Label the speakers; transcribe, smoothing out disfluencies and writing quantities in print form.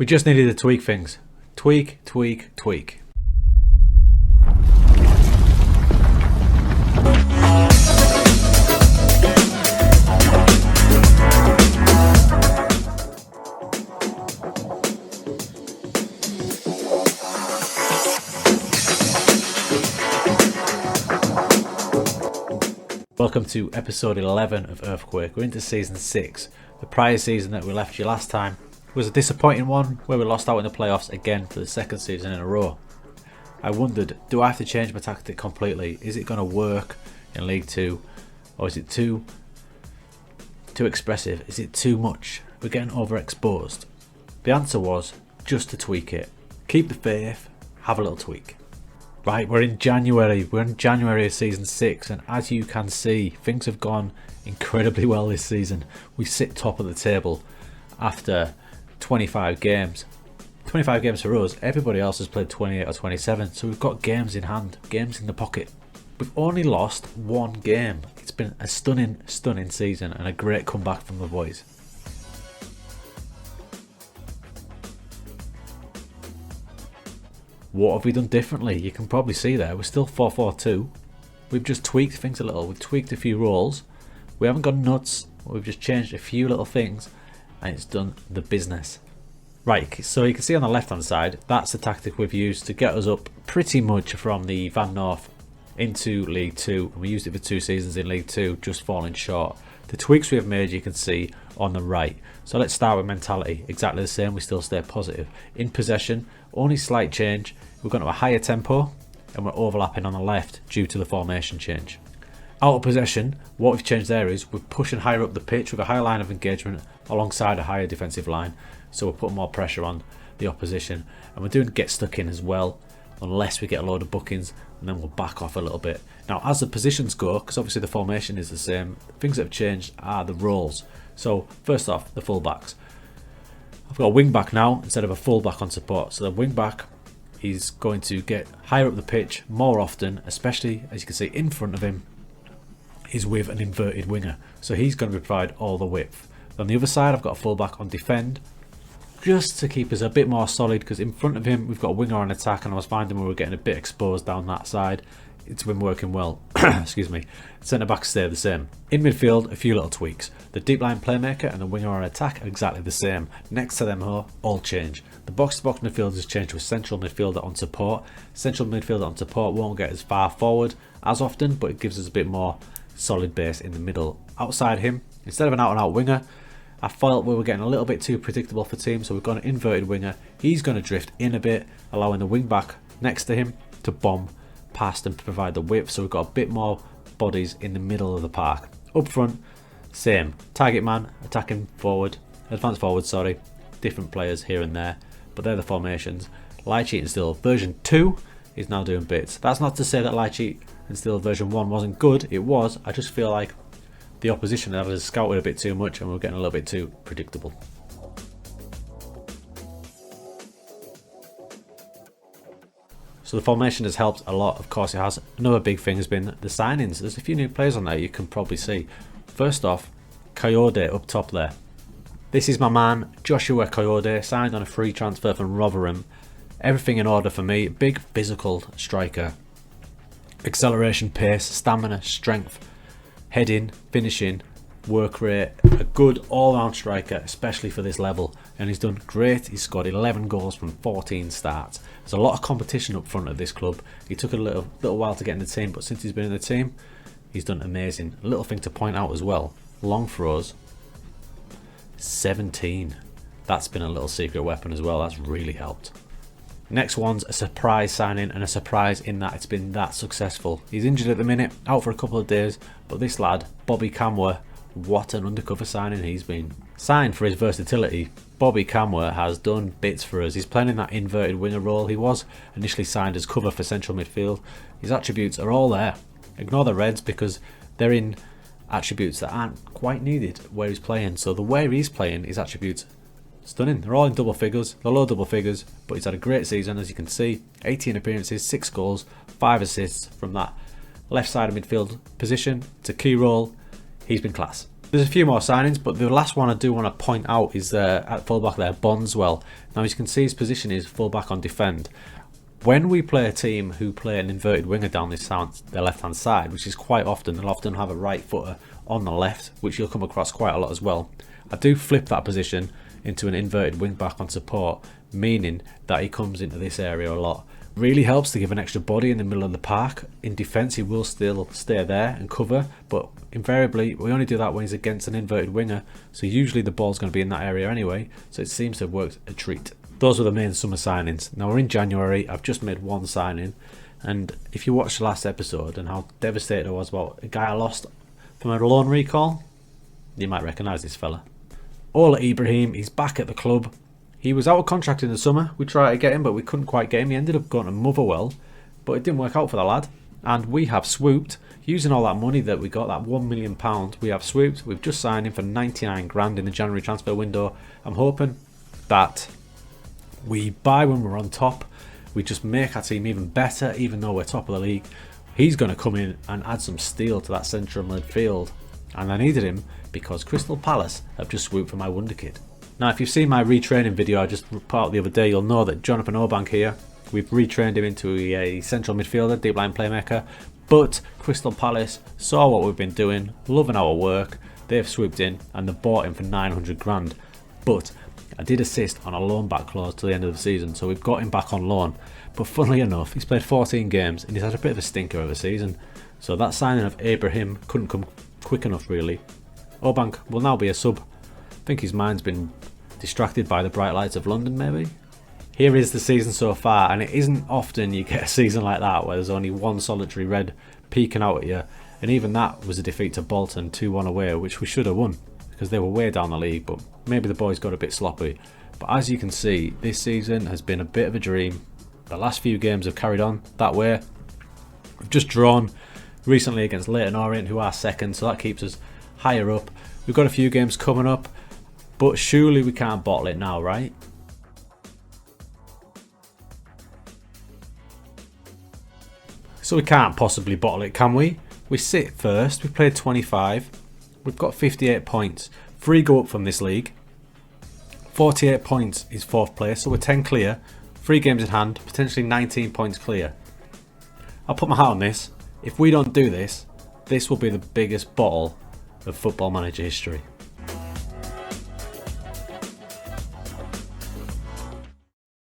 Speaker 1: We just needed to tweak things. Tweak, tweak, tweak. Welcome to episode 11 of Earthquake. We're into season 6. The prior season that we left you last time was a disappointing one where we lost out in the playoffs again for the second season in a row. I wondered, do I have to change my tactic completely? Is it going to work in League 2? Or is it too expressive? Is it too much? We're getting overexposed. The answer was just to tweak it. Keep the faith, have a little tweak. Right, we're in January of season 6, and as you can see, things have gone incredibly well this season. We sit top of the table after 25 games. 25 games for us, everybody else has played 28 or 27, so we've got games in hand, games in the pocket. We've only lost one game. It's been a stunning season and a great comeback from the boys. What have we done differently? You can probably see there, we're still 4-4-2. We've just tweaked things a little. We've tweaked a few roles. We haven't gone nuts. We've just changed a few little things and it's done the business. Right, so you can see on the left hand side, that's the tactic we've used to get us up pretty much from the Van North into League 2. And we used it for 2 seasons in League 2, just falling short. The tweaks we have made you can see on the right. So let's start with mentality. Exactly the same, we still stay positive. In possession, only slight change. We've gone to a higher tempo and we're overlapping on the left due to the formation change. Out of possession, what we've changed there is we're pushing higher up the pitch with a higher line of engagement alongside a higher defensive line. So we're putting more pressure on the opposition and we're doing get stuck in as well, unless we get a load of bookings, and then we'll back off a little bit. Now as the positions go, because obviously the formation is the same, things that have changed are the roles. So first off, the full-backs. I've got a wing-back now instead of a full-back on support. So the wing-back is going to get higher up the pitch more often, especially as you can see in front of him is with an inverted winger. So he's going to provide all the width. On the other side, I've got a full-back on defend, just to keep us a bit more solid, because in front of him we've got a winger on attack, and I was finding we were getting a bit exposed down that side. It's been working well. Excuse me. Centre backs stay the same. In midfield, a few little tweaks. The deep line playmaker and the winger on attack are exactly the same. Next to them, all change. The box-to-box midfield has changed to a central midfielder on support. Central midfielder on support won't get as far forward as often, but it gives us a bit more solid base in the middle. Outside him, instead of an out-and-out winger, I felt we were getting a little bit too predictable for teams, so we've got an inverted winger. He's going to drift in a bit, allowing the wing-back next to him to bomb past and provide the width, so we've got a bit more bodies in the middle of the park. Up front, same. Target man, attacking forward, advanced forward, sorry. Different players here and there, but they're the formations. Lie Cheat and Still version 2 is now doing bits. That's not to say that Lie Cheat and Still version 1 wasn't good, it was. I just feel like the opposition had us scouted a bit too much and we were getting a little bit too predictable. So the formation has helped a lot, of course it has. Another big thing has been the signings. There's a few new players on there you can probably see. First off, Coyote up top there. This is my man, Joshua Coyote, signed on a free transfer from Rotherham. Everything in order for me. Big physical striker. Acceleration, pace, stamina, strength, heading, finishing, work rate. A good all-round striker, especially for this level. And he's done great. He's scored 11 goals from 14 starts. There's a lot of competition up front at this club. He took a little while to get in the team, but since he's been in the team, he's done amazing. A little thing to point out as well, long throws, 17. That's been a little secret weapon as well. That's really helped. Next one's a surprise signing, and a surprise in that it's been that successful. He's injured at the minute, out for a couple of days, but this lad, Bobby Camwer, what an undercover signing he's been. Signed for his versatility, Bobby Camwer has done bits for us. He's playing in that inverted winger role. He was initially signed as cover for central midfield. His attributes are all there. Ignore the Reds because they're in attributes that aren't quite needed where he's playing. So the way he's playing, his attributes, stunning. They're all in double figures. They're low double figures, but he's had a great season, as you can see. 18 appearances, 6 goals, 5 assists from that left side of midfield position. It's a key role. He's been class. There's a few more signings, but the last one I do want to point out is at fullback there, Bondswell. Now as you can see, his position is fullback on defend. When we play a team who play an inverted winger down their left hand side, which is quite often, they'll often have a right footer on the left, which you'll come across quite a lot as well. I do flip that position into an inverted wing back on support, meaning that he comes into this area a lot. Really helps to give an extra body in the middle of the park. In defence he will still stay there and cover, but invariably we only do that when he's against an inverted winger, so usually the ball's going to be in that area anyway, so it seems to have worked a treat. Those were the main summer signings. Now we're in January, I've just made one signing, and if you watched the last episode and how devastated I was about a guy I lost from a loan recall, you might recognise this fella. Ola Ibrahim, he's back at the club. He was out of contract in the summer. We tried to get him, but we couldn't quite get him. He ended up going to Motherwell, but it didn't work out for the lad. And we have swooped, using all that money that we got, that £1 million, we have swooped. We've just signed him for 99 grand in the January transfer window. I'm hoping that we buy when we're on top. We just make our team even better, even though we're top of the league. He's going to come in and add some steel to that central midfield. And I needed him because Crystal Palace have just swooped for my wonder kid. Now, if you've seen my retraining video I just put out the other day, you'll know that Jonathan Obank here, we've retrained him into a central midfielder, deep line playmaker. But Crystal Palace saw what we've been doing, loving our work. They've swooped in and they bought him for 900 grand. But I did assist on a loan back clause till the end of the season, so we've got him back on loan. But funnily enough, he's played 14 games and he's had a bit of a stinker of a season. So that signing of Ibrahim couldn't come quick enough really. Obank will now be a sub. I think his mind's been distracted by the bright lights of London maybe. Here is the season so far, and it isn't often you get a season like that where there's only one solitary red peeking out at you, and even that was a defeat to Bolton 2-1 away, which we should have won because they were way down the league, but maybe the boys got a bit sloppy. But as you can see, this season has been a bit of a dream. The last few games have carried on that way. We've just drawn recently against Leyton Orient, who are second, so that keeps us higher up. We've got a few games coming up, but surely we can't bottle it now, right? So we can't possibly bottle it, can we? We sit first, we played 25, we've got 58 points, 3 go up from this league, 48 points is 4th place, so we're 10 clear, 3 games in hand, potentially 19 points clear. I'll put my hat on this, if we don't do this, this will be the biggest bottle of Football Manager history.